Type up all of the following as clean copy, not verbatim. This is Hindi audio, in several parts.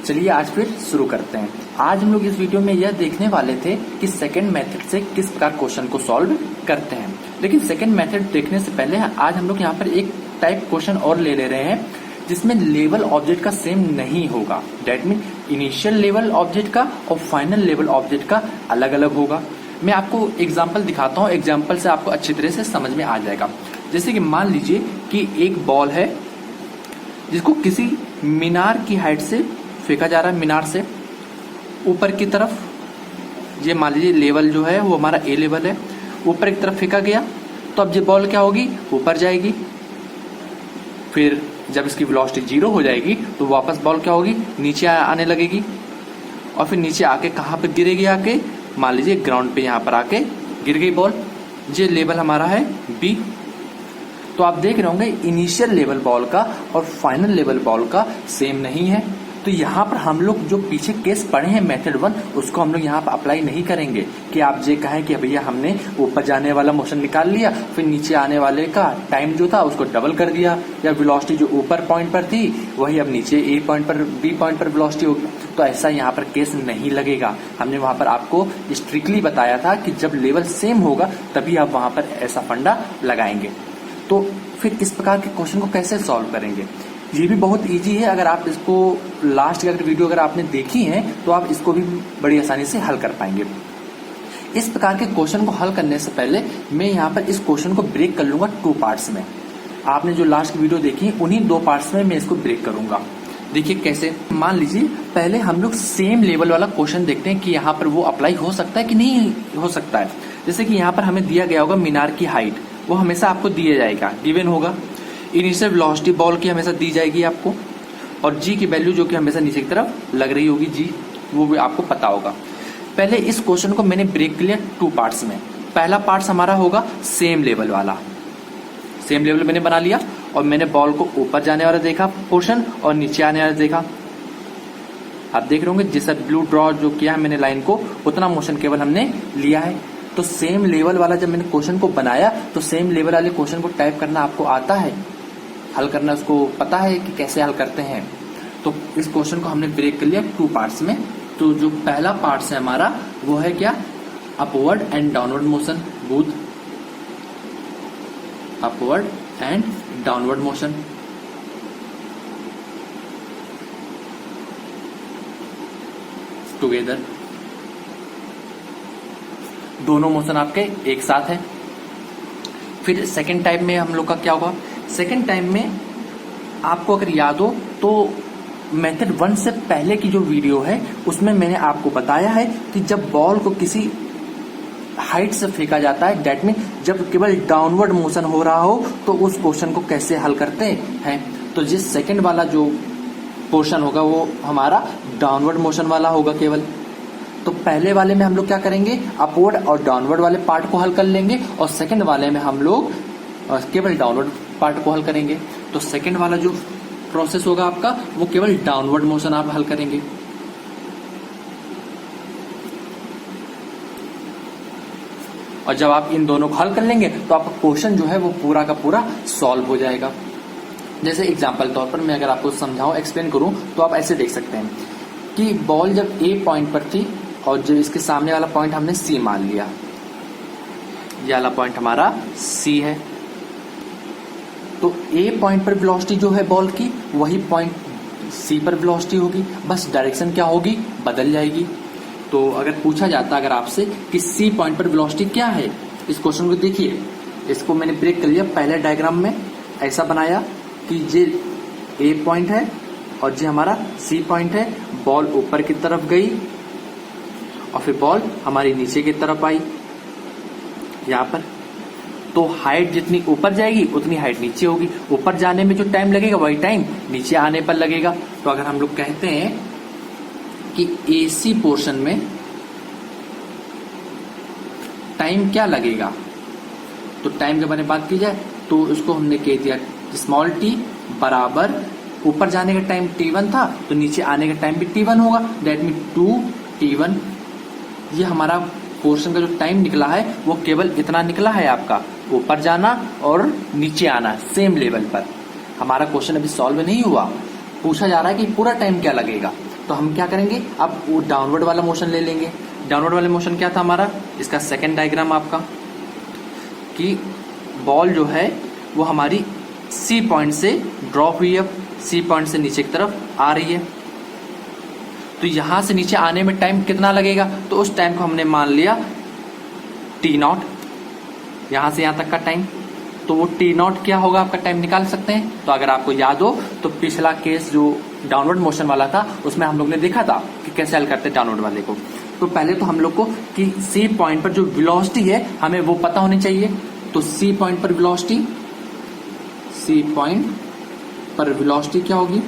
चलिए आज फिर शुरू करते हैं। आज हम लोग इस वीडियो में यह देखने वाले थे कि सेकंड मेथड से किस प्रकार क्वेश्चन को सॉल्व करते हैं। लेकिन सेकंड मेथड देखने से पहले आज हम लोग यहाँ पर एक टाइप क्वेश्चन और ले रहे हैं जिसमें लेवल ऑब्जेक्ट का सेम नहीं होगा। That mean initial level object का और फाइनल लेवल ऑब्जेक्ट का अलग अलग होगा। मैं आपको एग्जाम्पल दिखाता हूँ, एग्जाम्पल से आपको अच्छी तरह से समझ में आ जाएगा। जैसे कि मान लीजिए कि एक बॉल है जिसको किसी मीनार की हाइट से फेंका जा रहा है, मीनार से ऊपर की तरफ। ये मान लीजिए लेवल जो है वो हमारा ए लेवल है, ऊपर की तरफ फेंका गया तो अब ये बॉल क्या होगी, ऊपर जाएगी। फिर जब इसकी वेलोसिटी 0 हो जाएगी तो वापस बॉल क्या होगी, नीचे आने लगेगी और फिर नीचे आके कहाँ पे गिरेगी, आके मान लीजिए ग्राउंड पे यहाँ पर आके गिर गई बॉल। ये लेवल हमारा है बी। तो आप देख रहे होंगे इनिशियल लेवल बॉल का और फाइनल लेवल बॉल का सेम नहीं है। तो यहाँ पर हम लोग जो पीछे केस पढ़े हैं मेथड 1 उसको हम लोग यहाँ पर अप्लाई नहीं करेंगे कि आप ये कहें कि भैया हमने ऊपर जाने वाला मोशन निकाल लिया फिर नीचे आने वाले का टाइम जो था उसको डबल कर दिया, या वेलोसिटी जो ऊपर पॉइंट पर थी वही अब नीचे ए पॉइंट पर बी पॉइंट पर वेलोसिटी होगी। तो ऐसा यहाँ पर केस नहीं लगेगा। हमने वहां पर आपको स्ट्रिक्टली बताया था कि जब लेवल सेम होगा तभी आप वहां पर ऐसा फंडा लगाएंगे। तो फिर इस प्रकार के क्वेश्चन को कैसे सॉल्व करेंगे, ये भी बहुत इजी है। अगर आप इसको लास्ट की अगर वीडियो अगर आपने देखी है तो आप इसको भी बड़ी आसानी से हल कर पाएंगे। इस प्रकार के क्वेश्चन को हल करने से पहले मैं यहाँ पर इस क्वेश्चन को ब्रेक कर लूंगा 2 पार्ट्स में। आपने जो लास्ट की वीडियो देखी उन्हीं 2 पार्ट्स में मैं इसको ब्रेक करूंगा। देखिए कैसे। मान लीजिए पहले हम लोग सेम लेवल वाला क्वेश्चन देखते हैं कि यहाँ पर वो अप्लाई हो सकता है कि नहीं हो सकता है। जैसे कि यहाँ पर हमें दिया गया होगा मीनार की हाइट, वो हमेशा आपको दिया जाएगा, गिवन होगा। इनिशियल वेलोसिटी बॉल की हमेशा दी जाएगी आपको, और जी की वैल्यू जो कि हमेशा नीचे की तरफ लग रही होगी जी, वो भी आपको पता होगा। पहले इस क्वेश्चन को मैंने ब्रेक किया 2 पार्ट्स में। पहला पार्ट हमारा होगा सेम लेवल वाला। सेम लेवल मैंने बना लिया और मैंने बॉल को ऊपर जाने वाला देखा पोर्शन और नीचे आने वाला देखा। आप देख रहे होंगे जैसा ब्लू ड्रॉ जो किया है मैंने लाइन को, उतना मोशन केवल हमने लिया है। तो सेम लेवल वाला जब मैंने क्वेश्चन को बनाया तो सेम लेवल वाले क्वेश्चन को टाइप करना आपको आता है, हल करना उसको पता है कि कैसे हल करते हैं। तो इस क्वेश्चन को हमने ब्रेक कर लिया 2 पार्ट्स में। तो जो पहला पार्ट है हमारा वो है क्या, upward and downward motion. Good, upward and downward motion. Together, दोनों मोशन आपके एक साथ है। फिर सेकंड टाइम में हम लोग का क्या होगा, सेकंड टाइम में आपको अगर याद हो तो मेथड 1 से पहले की जो वीडियो है उसमें मैंने आपको बताया है कि जब बॉल को किसी हाइट से फेंका जाता है, दैट मीन जब केवल डाउनवर्ड मोशन हो रहा हो तो उस क्वेश्चन को कैसे हल करते हैं। तो जिस सेकंड वाला जो पोर्शन होगा वो हमारा डाउनवर्ड मोशन वाला होगा केवल। तो पहले वाले में हम लोग क्या करेंगे, अपवर्ड और डाउनवर्ड वाले पार्ट को हल कर लेंगे और सेकंड वाले में हम लोग केवल डाउनवर्ड पार्ट को हल करेंगे। तो सेकंड वाला जो प्रोसेस होगा आपका वो केवल डाउनवर्ड मोशन आप हल करेंगे। और जब आप इन दोनों को हल कर लेंगे तो आपका क्वेश्चन जो है वो पूरा का पूरा सॉल्व हो जाएगा। जैसे एग्जाम्पल तौर पर मैं अगर आपको समझाऊं, एक्सप्लेन करूं तो आप ऐसे देख सकते हैं कि बॉल जब ए पॉइंट पर थी और जब इसके सामने वाला पॉइंट हमने सी मान लिया, ये वाला पॉइंट हमारा सी है। तो ए पॉइंट पर वेलोसिटी जो है बॉल की वही पॉइंट सी पर वेलोसिटी होगी, बस डायरेक्शन क्या होगी, बदल जाएगी। तो अगर पूछा जाता अगर आपसे कि सी पॉइंट पर वेलोसिटी क्या है, इस क्वेश्चन को देखिए, इसको मैंने ब्रेक कर लिया। पहले डायग्राम में ऐसा बनाया कि ये ए पॉइंट है और ये हमारा सी पॉइंट है। बॉल ऊपर की तरफ गई और फिर बॉल हमारी नीचे की तरफ आई यहाँ पर। तो हाइट जितनी ऊपर जाएगी उतनी हाइट नीचे होगी। ऊपर जाने में जो टाइम लगेगा वही टाइम नीचे आने पर लगेगा। तो अगर हम लोग कहते हैं कि एसी पोर्शन में टाइम क्या लगेगा, तो टाइम के बारे में बात की जाए तो उसको हमने कह दिया स्मॉल टी बराबर ऊपर जाने का टाइम t1 था तो नीचे आने का टाइम भी t1 होगा। That mean 2t1। ये हमारा पोर्शन का जो टाइम निकला है वो केवल इतना निकला है आपका, ऊपर जाना और नीचे आना सेम लेवल पर। हमारा क्वेश्चन अभी सॉल्व नहीं हुआ, पूछा जा रहा है कि पूरा टाइम क्या लगेगा। तो हम क्या करेंगे, अब वो डाउनवर्ड वाला मोशन ले लेंगे। डाउनवर्ड वाला मोशन क्या था हमारा, इसका सेकंड डायग्राम आपका, कि बॉल जो है वो हमारी सी पॉइंट से ड्रॉप हुई है, सी पॉइंट से नीचे की तरफ आ रही है। तो यहां से नीचे आने में टाइम कितना लगेगा, तो उस टाइम को हमने मान लिया t0, यहां से यहां तक का टाइम। तो वो t0 क्या होगा आपका, टाइम निकाल सकते हैं। तो अगर आपको याद हो तो पिछला केस जो डाउनवर्ड मोशन वाला था उसमें हम लोग ने देखा था कि कैसे हल करते हैं डाउनवर्ड वाले को। तो पहले तो हम लोग को कि सी पॉइंट पर जो वेलोसिटी है हमें वो पता होनी चाहिए। तो सी पॉइंट पर वेलोसिटी, सी पॉइंट पर वेलोसिटी क्या होगी,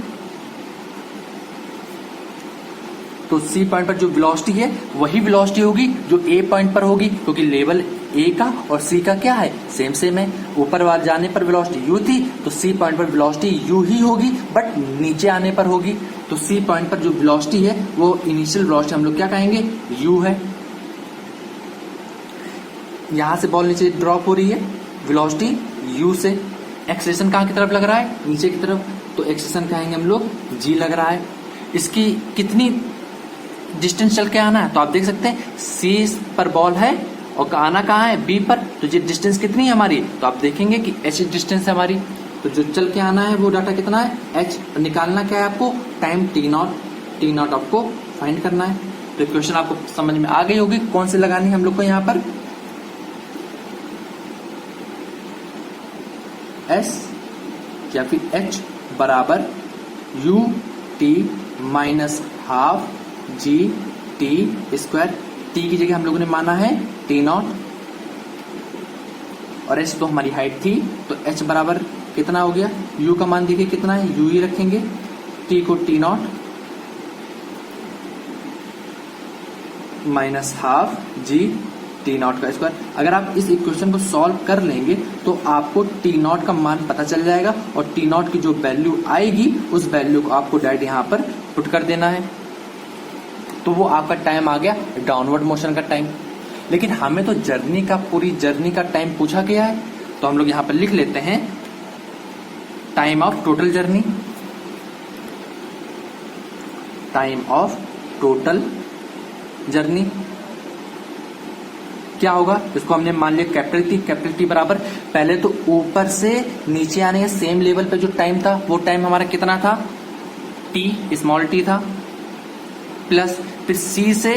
तो सी पॉइंट पर जो वेलोसिटी है वही वेलोसिटी होगी जो ए पॉइंट पर होगी, क्योंकि लेवल ए का और सी का क्या है, सेम सेम है। ऊपर वाले जाने पर वेलोसिटी यू थी, तो सी पॉइंट पर वेलोसिटी यू ही होगी, बट नीचे आने पर होगी। तो सी पॉइंट पर जो वेलोसिटी है वो इनिशियल वेलोसिटी हम लोग क्या कहेंगे, यू है। यहां से बॉल नीचे ड्रॉप हो रही है, वेलोसिटी यू से। एक्सेलरेशन कहां की तरफ लग रहा है, नीचे की तरफ, तो एक्सेलरेशन कहेंगे हम लोग जी लग रहा है। इसकी कितनी डिस्टेंस चल के आना है, तो आप देख सकते हैं सी पर बॉल है और आना कहाँ है, बी पर। तो ये डिस्टेंस कितनी है हमारी, तो आप देखेंगे कि एच डिस्टेंस है हमारी। तो जो चल के आना है वो डाटा कितना है, एच। निकालना क्या है आपको, टाइम t0, t0 आपको फाइंड करना है। तो इक्वेशन आपको समझ में आ गई होगी कौन सी लगानी है हम लोग को यहाँ पर, एस या फिर एच बराबर U T minus half G T square. T की जगह हम लोगों ने माना है t0 और एच तो हमारी हाइट थी, तो एच बराबर कितना हो गया, u का मान देखिए कितना है, u ही रखेंगे। t को t0 माइनस हाफ जी t0 का स्क्वायर। अगर आप इस इक्वेशन को सॉल्व कर लेंगे तो आपको t0 का मान पता चल जाएगा और t0 की जो वैल्यू आएगी उस वैल्यू को आपको डायरेक्ट यहाँ पर पुट कर देना है। तो वो आपका टाइम आ गया डाउनवर्ड मोशन का टाइम। लेकिन हमें तो जर्नी का, पूरी जर्नी का टाइम पूछा गया है, तो हम लोग यहां पर लिख लेते हैं time of total journey, time of total journey क्या होगा, इसको हमने मान लिया कैपिटल टी बराबर, पहले तो ऊपर से नीचे आने के सेम लेवल पे जो टाइम था वो टाइम हमारा कितना था, टी, स्मॉल टी था, प्लस फिर सी से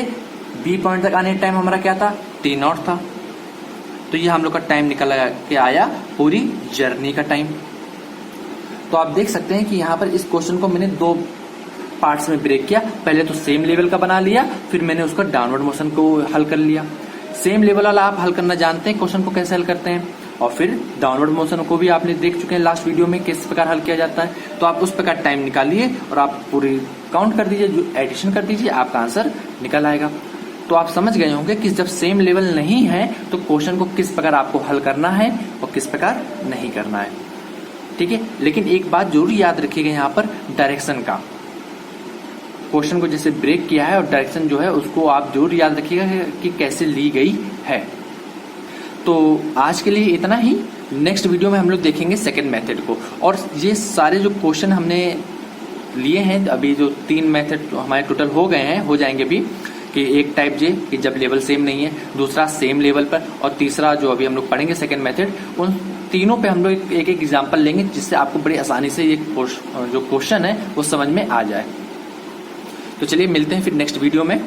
बी पॉइंट तक आने का टाइम हमारा क्या था, t0 था। तो ये हम लोग का टाइम निकल के आया पूरी जर्नी का टाइम। तो आप देख सकते हैं कि यहाँ पर इस क्वेश्चन को मैंने दो पार्ट्स में ब्रेक किया। पहले तो सेम लेवल का बना लिया, फिर मैंने उसका डाउनवर्ड मोशन को हल कर लिया। सेम लेवल वाला आप हल करना जानते हैं, क्वेश्चन को कैसे हल करते हैं, और फिर डाउनवर्ड मोशन को भी आपने देख चुके हैं लास्ट वीडियो में किस प्रकार हल किया जाता है। तो आप उस प्रकार टाइम निकालिए और आप पूरी काउंट कर दीजिए, जो एडिशन कर दीजिए, आपका आंसर निकल आएगा। तो आप समझ गए होंगे कि जब सेम लेवल नहीं है तो क्वेश्चन को किस प्रकार आपको हल करना है और किस प्रकार नहीं करना है, ठीक है। लेकिन एक बात जरूर याद रखिएगा यहाँ पर, डायरेक्शन का, क्वेश्चन को जैसे ब्रेक किया है और डायरेक्शन जो है उसको आप जरूर याद रखिएगा कि कैसे ली गई है। तो आज के लिए इतना ही। नेक्स्ट वीडियो में हम लोग देखेंगे सेकंड मेथड को, और ये सारे जो क्वेश्चन हमने लिए हैं अभी, जो 3 मेथड हमारे टोटल हो गए हैं, हो जाएंगे भी, कि एक टाइप जे कि जब लेवल सेम नहीं है, दूसरा सेम लेवल पर, और तीसरा जो अभी हम लोग पढ़ेंगे सेकंड मेथड। उन तीनों पे हम लोग एक एग्जाम्पल लेंगे जिससे आपको बड़ी आसानी से ये जो क्वेश्चन है वो समझ में आ जाए। तो चलिए मिलते हैं फिर नेक्स्ट वीडियो में।